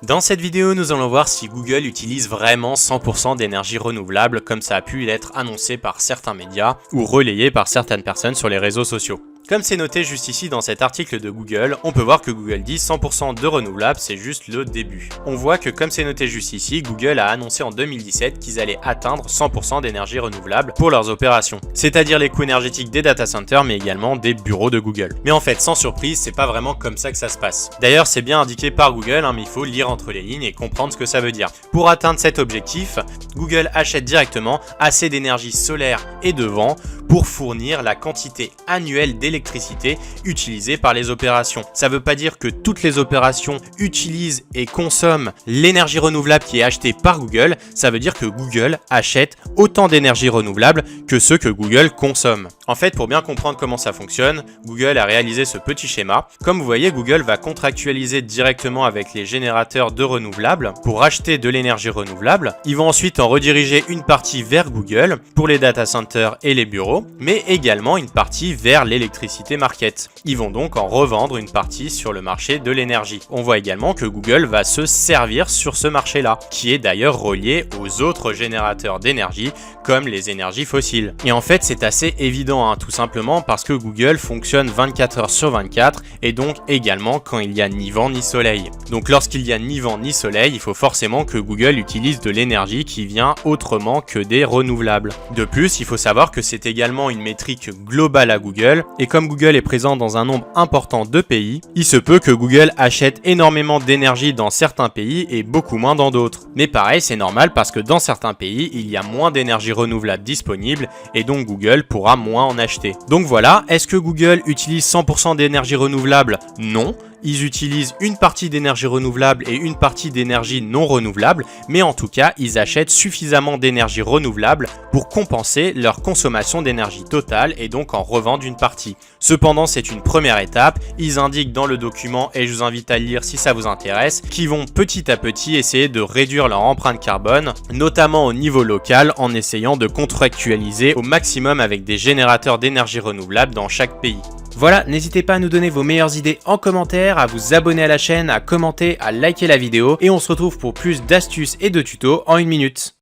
Dans cette vidéo, nous allons voir si Google utilise vraiment 100% d'énergie renouvelable comme ça a pu l'être annoncé par certains médias ou relayé par certaines personnes sur les réseaux sociaux. Comme c'est noté juste ici dans cet article de Google, on peut voir que Google dit 100% de renouvelable, c'est juste le début. On voit que comme c'est noté juste ici, Google a annoncé en 2017 qu'ils allaient atteindre 100% d'énergie renouvelable pour leurs opérations, c'est-à-dire les coûts énergétiques des data centers mais également des bureaux de Google. Mais en fait, sans surprise, c'est pas vraiment comme ça que ça se passe. D'ailleurs, c'est bien indiqué par Google, mais il faut lire entre les lignes et comprendre ce que ça veut dire. Pour atteindre cet objectif, Google achète directement assez d'énergie solaire et de vent pour fournir la quantité annuelle d'électricité utilisée par les opérations. Ça ne veut pas dire que toutes les opérations utilisent et consomment l'énergie renouvelable qui est achetée par Google, ça veut dire que Google achète autant d'énergie renouvelable que ce que Google consomme. En fait, pour bien comprendre comment ça fonctionne, Google a réalisé ce petit schéma. Comme vous voyez, Google va contractualiser directement avec les générateurs de renouvelables pour acheter de l'énergie renouvelable. Ils vont ensuite en rediriger une partie vers Google pour les data centers et les bureaux, mais également une partie vers l'électricité market. Ils vont donc en revendre une partie sur le marché de l'énergie. On voit également que Google va se servir sur ce marché-là, qui est d'ailleurs relié aux autres générateurs d'énergie comme les énergies fossiles. Et en fait, c'est assez évident, tout simplement parce que Google fonctionne 24 heures sur 24 et donc également quand il n'y a ni vent ni soleil. Donc lorsqu'il n'y a ni vent ni soleil, il faut forcément que Google utilise de l'énergie qui vient autrement que des renouvelables. De plus, il faut savoir que c'est également une métrique globale à Google et comme Google est présent dans un nombre important de pays, il se peut que Google achète énormément d'énergie dans certains pays et beaucoup moins dans d'autres. Mais pareil, c'est normal parce que dans certains pays, il y a moins d'énergie renouvelable disponible et donc Google pourra moins en acheter. Donc voilà, est-ce que Google utilise 100% d'énergie renouvelable? Non. Ils utilisent une partie d'énergie renouvelable et une partie d'énergie non renouvelable, mais en tout cas, ils achètent suffisamment d'énergie renouvelable pour compenser leur consommation d'énergie totale et donc en revendent une partie. Cependant, c'est une première étape, ils indiquent dans le document, et je vous invite à le lire si ça vous intéresse, qu'ils vont petit à petit essayer de réduire leur empreinte carbone, notamment au niveau local, en essayant de contractualiser au maximum avec des générateurs d'énergie renouvelable dans chaque pays. Voilà, n'hésitez pas à nous donner vos meilleures idées en commentaire, à vous abonner à la chaîne, à commenter, à liker la vidéo et on se retrouve pour plus d'astuces et de tutos en une minute.